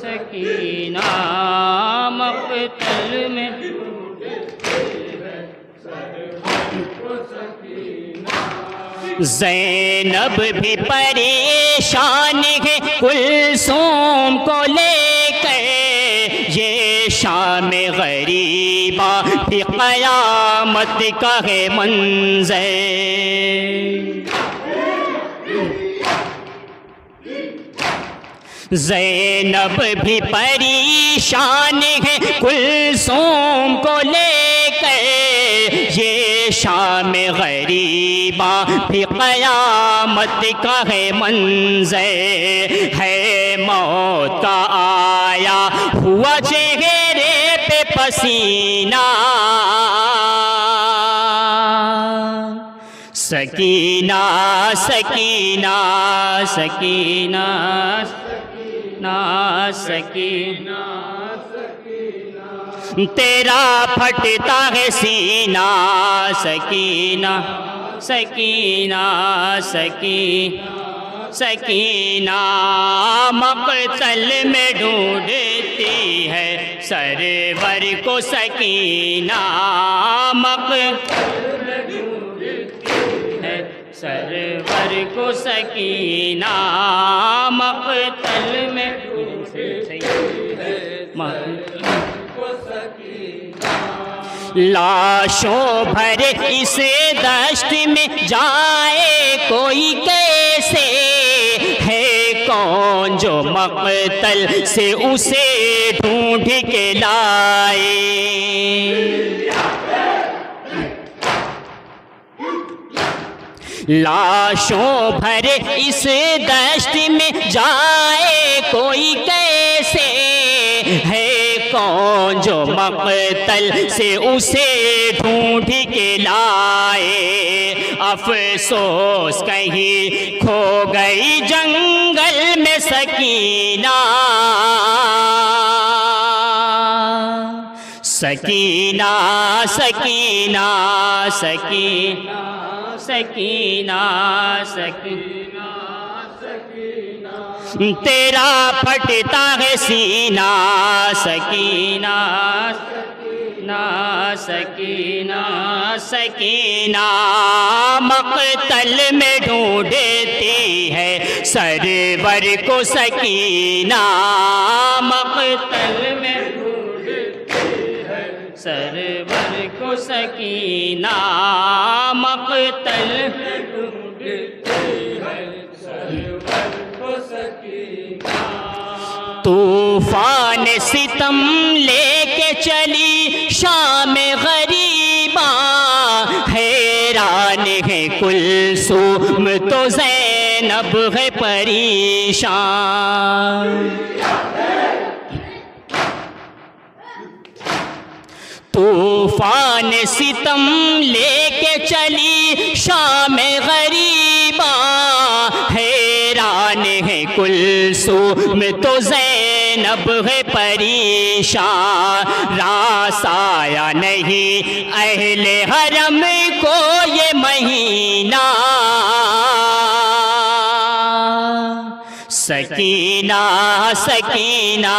سکینہ مقتل میں زینب بھی پریشان ہے کلثوم کو لے کر، یہ شام غریبہ بھی قیامت کا ہے منظر۔ زینب بھی پریشان ہے کلثوم کو لے کر، یہ شام غریبہ بھی قیامت کا ہے منظر۔ ہے موت کا آیا ہوا چہرے پہ پسینہ، سکینہ سکینہ سکینہ سکینہ تیرا پھٹتا ہے سینہ، سکینہ سکینہ سکینہ سکینہ مقتل میں ڈھونڈتی ہے سرور کو، سکینہ مقتل میں ڈھونڈتی ہے سرور کو، سکینہ مقتل میں لاشوں بھرے اس دشت میں جائے کوئی کیسے، ہے کون جو مقتل سے اسے ڈھونڈ کے لائے۔ لاشوں بھرے اس دشت میں جائے کوئی کیسے، ہے کون جو مقتل سے اسے ڈھونڈ کے لائے۔ افسوس کہیں کھو گئی جنگل میں سکینہ، سکینہ سکینہ سکینہ سکینہ سکینہ تیرا پھٹتا ہے سینہ، سکینہ سکینہ سکینہ مقتل میں ڈھونڈتی ہے سرور کو، سکینہ مقتل میں ڈھونڈتی ہے سرور کو، سکینہ مقتل میں ڈھونڈتی ہے سرور کو، سکینہ۔ طوفان ستم لے کے چلی شام غریبہ، حیران ہے کلثوم تو زینب ہے پریشان۔ طوفان ستم لے کے چلی شام غریبہ، حیران ہے کلثوم تو زینب ہے پریشان۔ راس آیا نہیں اہل حرم کو یہ مہینہ، سکینہ سکینہ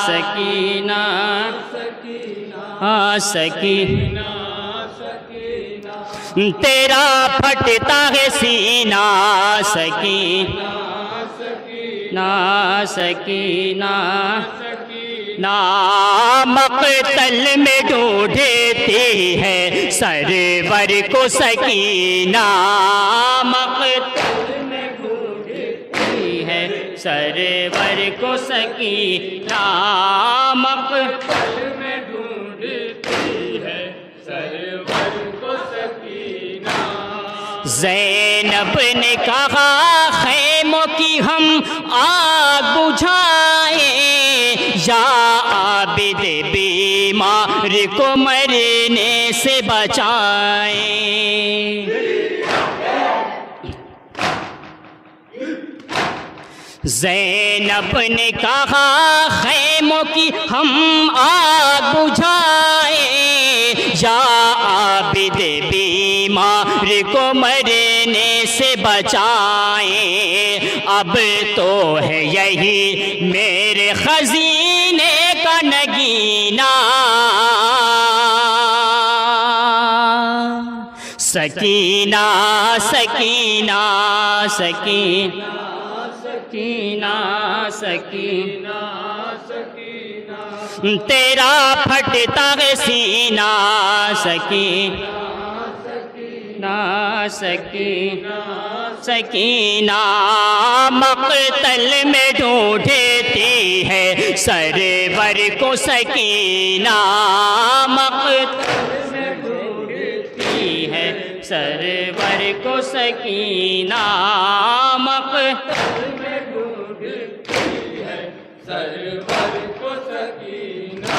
سکینہ سکینہ تیرا پھٹتا ہے سینہ، سکینہ سکینہ مقتل میں ڈھونڈتی ہے سرور کو، سکینہ مقتل میں ڈھونڈتی ہے سرور کو، سکینہ مقتل میں ڈھونڈتی ہے سرور کو، سکینہ۔ زینب نے کہا خیموں کی ہم آگ بجھائیں، یا عابد بیمار کو مرنے سے بچائیں۔ زینب نے کہا خیموں کی ہم آگ بجھائیں، یا عابد بیمار کو مرنے سے بچائیں، اب تو ہے یہی میرے خزینے کا نگینہ، سکینہ سکینہ سکینہ سکینہ سکینہ سکینہ، تیرا پھٹتا ہے سینہ، سکینہ سکینہ سکینہ، مقتل میں ڈھونڈتی ہے سرور کو سکینہ، مقتل میں ڈھونڈتی ہے سرور کو سکینہ، مقتل میں ڈھونڈتی ہے سرور کو سکینہ،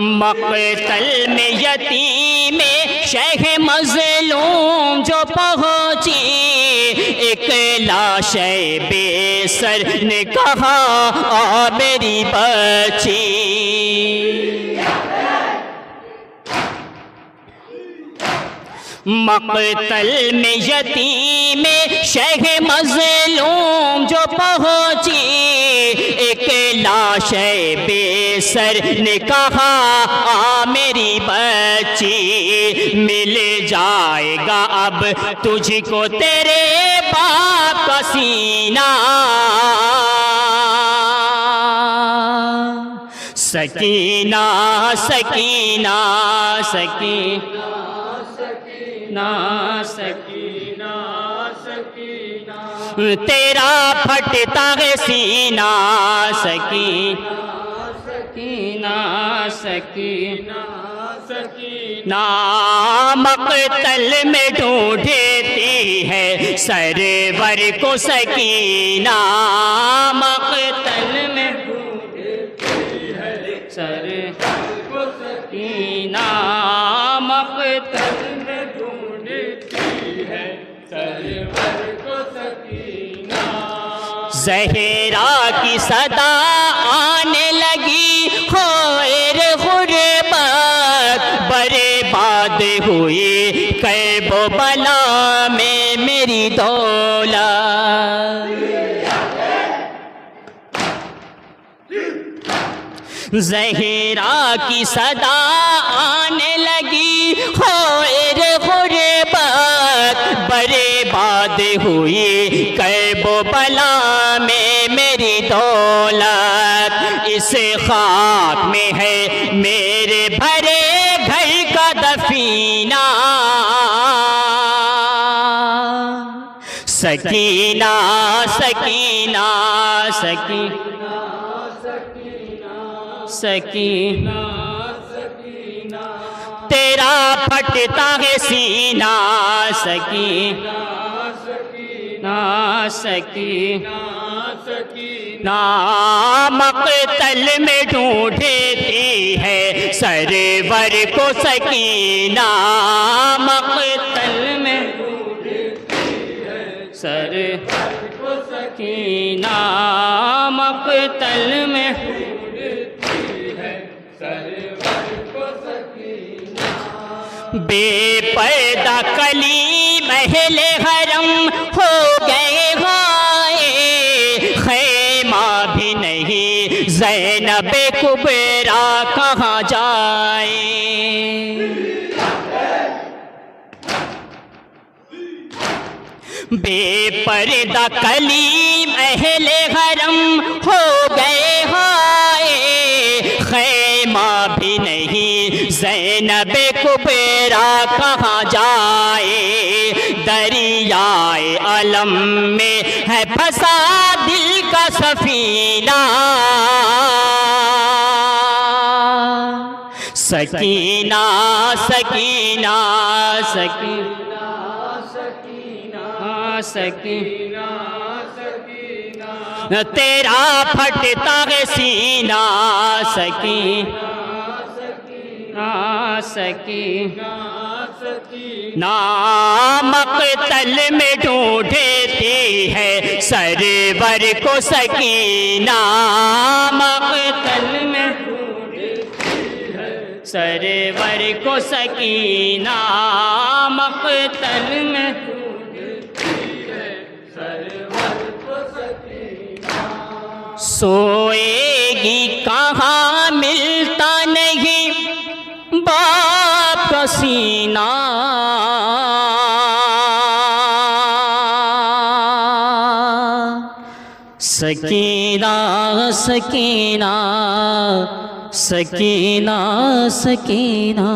مقتل میں یتیم شیخ مظلوم جو پہنچی، ایک لاش بے سر نے کہا آ میری بچی، مقتل میں یتیم شیخ مظلوم جو پہنچی، ایک لاش بے سر نے کہا آ میری بچی، مل جائے گا اب تجھ کو تیرے باپ کا سینہ، سکینہ سکینہ سکینہ سکینہ سکینہ، تیرا پھٹتا ہے سینہ، سکینہ سکینہ سکینہ سکینہ، مقتل میں ڈھونڈتی ہے سرور کو سکینہ، مقتل میں ڈھونڈتی ہے سرور کو سکینہ، مقتل میں ڈھونڈتی ہے سرور کو سکینہ، زہرا کی صدا آنے لگی خیر غربت، برباد ہوئی کیب و بلا میں میری دولت، زہرا کی صدا آنے لگی خیر غربت، برباد ہوئی کیب و بلا میں میری دولت، اس خاک میں ہے میرے بھرے گھر کا دفینہ، سکینہ سکینہ سکینہ سکینہ سکینہ، تیرا پھٹتا ہے سینہ، سکینہ سکینہ سکینہ سکینہ، مقتل میں ڈھونڈتی ہے سرور کو سکینہ، مقتل میں ڈھونڈتی ہے سرور کو سکینہ، مقتل میں بے پردہ کلیم اہل حرم ہو گئے ہائے، خیمہ بھی نہیں زینب کبریٰ کہاں جائے، بے پردہ کلیم اہل حرم ہو گئے ہائے، خیمہ بھی نہیں زینب کبریٰ کہاں جائے، دریائے علم میں ہے پھنسا دل کا سفینہ، سکینہ سکینہ سکینہ سکینہ سکینہ، تیرا پھٹتا ہے سینہ، سکینہ سکینہ سکینہ، مقتل میں ڈھونڈتی ہے سرور کو سکینہ، مقتل میں ڈھونڈتی ہے سرور کو سکینہ، مقتل میں ڈھونڈتی سوئے گی کہاں ملتا نہیں باپ کا سینہ، سکینہ سکینہ سکینہ سکینہ.